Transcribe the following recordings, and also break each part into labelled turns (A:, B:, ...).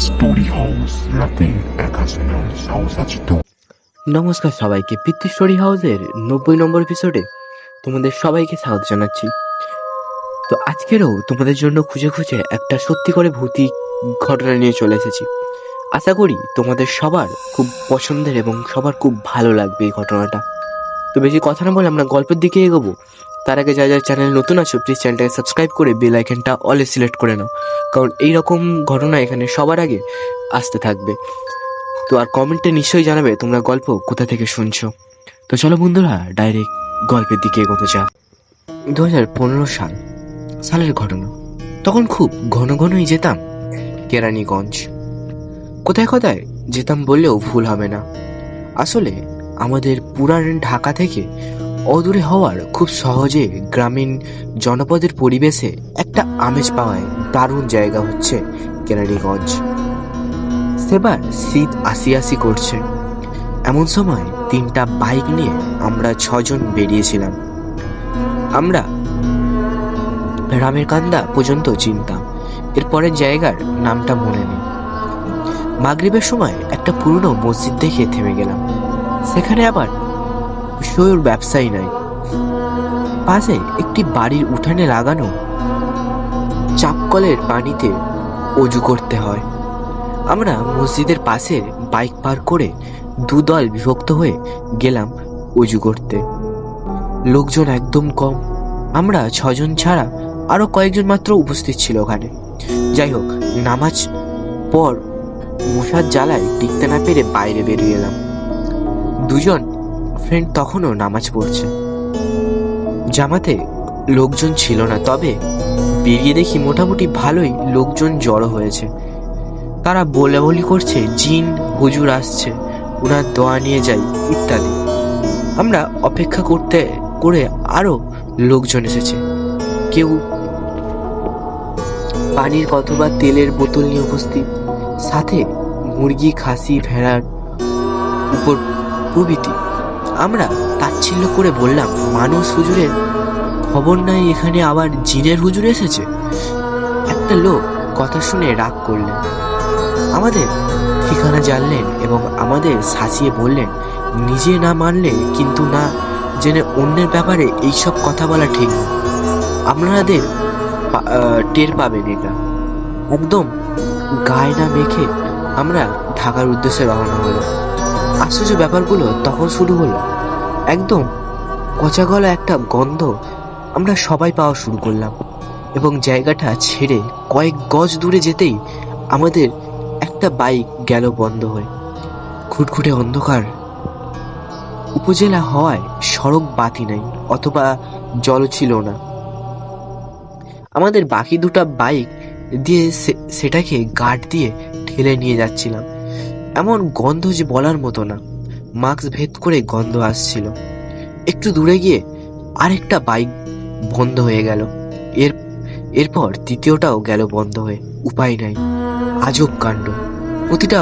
A: Story house রাতে 1000 সাহস আছে তো।
B: নমস্কার সবাইকে, পিতৃ স্টোরি হাউসের 90 নম্বর এপিসোডে তোমাদের সবাইকে স্বাগত জানাচ্ছি। তো আজকেরও তোমাদের জন্য খুঁজে খুঁজে একটা সত্যি করে ভৌতিক ঘটনা নিয়ে চলে এসেছি। আশা করি তোমাদের সবার খুব পছন্দের এবং সবার খুব ভালো লাগবে এই ঘটনাটা। তো বেশি কথা না বলে আমরা গল্পের দিকে এগোবো। তার আগে যারা চ্যানেল নতুন আছো প্লিজ চ্যানেলটাকে সাবস্ক্রাইব করে বেল আইকনটা অলে সিলেক্ট করে নাও, কারণ এইরকম ঘটনা এখানে সবার আগে আসতে থাকবে। তো আর কমেন্টে নিশ্চয়ই জানাবে তোমরা গল্প কোথা থেকে শুনছো। তো চলো বন্ধুরা, ডাইরেক্ট গল্পের দিকে এগোতে যাক। 2015 সালের ঘটনা। তখন খুব ঘন ঘনই যেতাম কেরানীগঞ্জ। কোথায় কোথায় যেতাম বললেও ভুল হবে না। আসলে আমাদের পুরান ঢাকা থেকে অদূরে হওয়ার খুব সহজে গ্রামীণ জনপদের পরিবেশে একটা আমেজ পাওয়ায় দারুণ জায়গা হচ্ছে কেরানীগঞ্জ। সেবার শীত আসি আসি করছে, এমন সময় 3টা বাইক নিয়ে আমরা 6 জন বেরিয়েছিলাম। আমরা রামের কান্দা পর্যন্ত চিনতাম, এরপরের জায়গার নামটা মনে নেই। মাগরিবের সময় একটা পুরনো মসজিদ দেখে থেমে গেলাম। সেখানে আবার শোর ব্যবসায়ী নাই, পাশে একটি বাড়ির উঠানে লাগানো চাপকলের পানিতে অজু করতে হয়। আমরা মসজিদের পাশে বাইক পার করে দুদল বিভক্ত হয়ে গেলাম অজু করতে। লোকজন একদম কম, আমরা 6 জন ছাড়া আরো কয়েকজন মাত্র উপস্থিত ছিল ওখানে। যাই হোক, নামাজ পর মশার জ্বালায় টিকতে না পেরে বাইরে বেরিয়ে এলাম। 2 জন ফ্রেন্ড তখনও নামাজ পড়ছে। জামাতে লোকজন ছিল না, তবে বেরিয়ে দেখি মোটামুটি ভালোই লোকজন জড়ো হয়েছে। তারা বলে বলি করছে জিন হুজুর আসছে, ওনার দোয়া নিয়ে যাই ইত্যাদি। আমরা অপেক্ষা করতে করে আরো লোকজন এসেছে। কেউ পানির অথবা তেলের বোতল নিয়ে উপস্থিত, সাথে মুরগি, খাসি, ভেড়ার উপর প্রভৃতি। আমরা তাচ্ছিল্য করে বললাম, মানুষ হুজুরের খবর নাই, এখানে আবার জিনের হুজুর এসেছে। একটা লোক কথা শুনে রাগ করলেন, আমাদের ঠিকানা জানলেন এবং আমাদের শাসিয়ে বললেন, নিজে না মানলে কিন্তু না জেনে অন্যের ব্যাপারে এইসব কথা বলা ঠিক না, আপনাদের টের পাবেন এটা। একদম গায়ে না মেখে আমরা ঢাকার উদ্দেশ্যে রওনা হলো। আশ্চর্য ব্যাপারগুলো তখন শুরু হলো। একদম পচা গলা একটা গন্ধ আমরা সবাই পাওয়া শুরু করলাম, এবং জায়গাটা ছেড়ে কয়েক গজ দূরে যেতেই আমাদের একটা বাইক গেল বন্ধ হয়ে। খুটখুটে অন্ধকার, উপজেলা হওয়ায় সড়ক বাতি নাই অথবা জল ছিল না। আমাদের বাকি 2টা বাইক দিয়ে সেটাকে গার্ড দিয়ে ঠেলে নিয়ে যাচ্ছিলাম। এমন গন্ধ যে বলার মতো না, মাস্ক ভেদ করে গন্ধ আসছিল। একটু দূরে গিয়ে আরেকটা বাইক বন্ধ হয়ে গেল, এরপর তৃতীয়টাও গেল বন্ধ হয়ে। উপায় নাই, আজব কাণ্ড। প্রতিটা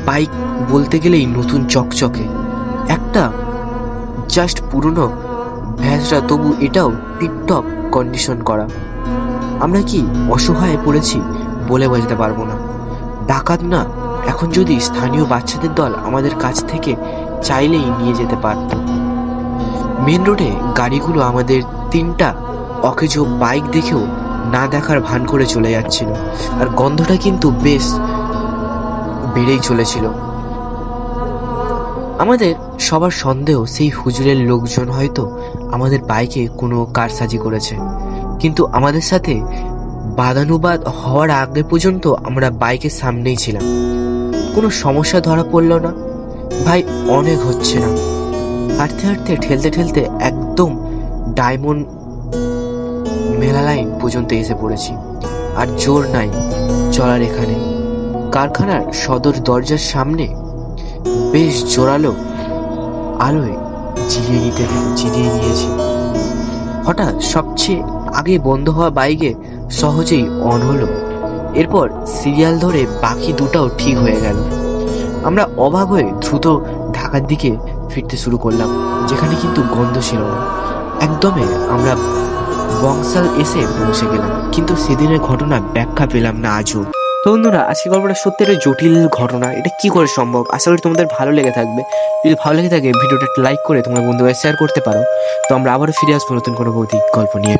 B: বাইক বলতে গেলেই নতুন চকচকে, একটা জাস্ট পুরনো ভ্যাসরা, তবু এটাও টিপটপ কন্ডিশন করা। আমরা কি অসহায় পড়েছি বলে বোঝাতে পারবো না। ডাকাত না, এখন যদি স্থানীয় বাচ্চাদের দল আমাদের কাছ থেকে চাইলেই নিয়ে যেতে পারত। মেন রোডে গাড়িগুলো আমাদের 3টা অকেজো বাইক দেখেও না দেখার ভান করে চলে যাচ্ছিল, আর গন্ধটা কিন্তু বেশ বেড়েই চলেছিল। আমাদের সবার সন্দেহ সেই হুজুরের লোকজন হয়তো আমাদের বাইকে কোনো কারসাজি করেছে, কিন্তু আমাদের সাথে বাদানুবাদ হওয়ার আগে পর্যন্ত আমরা বাইকের সামনেই ছিলাম। কোনো সমস্যা ধরা পড়ল না ভাই, অনেক হচ্ছে না। হাঁটতে হাঁটতে ঠেলতে ঠেলতে একদম ডায়মন্ড মেলা লাইন পর্যন্ত এসে পড়েছি, আর জোর নাই চলার। এখানে কারখানার সদর দরজার সামনে বেশ জোরালো আলোয় জিরিয়ে নিয়েছি। হঠাৎ সবচেয়ে আগে বন্ধ হওয়া বাইকে সহজেই অন হলো, এরপর সিরিয়াল ধরে বাকি 2টাও ঠিক হয়ে গেল। আমরা অবাক হয়ে দ্রুত ঢাকার দিকে ফিরতে শুরু করলাম, যেখানে কিন্তু গন্ধ ছিল না। একদমে আমরা বংশাল এসে পৌঁছে গেলাম, কিন্তু সেদিনের ঘটনা ব্যাখ্যা পেলাম না আজও। তো বন্ধুরা, আজকে গল্পটা সত্যি একটা জটিল ঘটনা। এটা কি করে সম্ভব? আশা করি তোমাদের ভালো লেগে থাকবে। যদি ভালো লেগে থাকে ভিডিওটা লাইক করে তোমার বন্ধুদের শেয়ার করতে পারো। তো আমরা আবারও ফিরে আসবো নতুন কোনো ভৌতিক গল্প নিয়ে।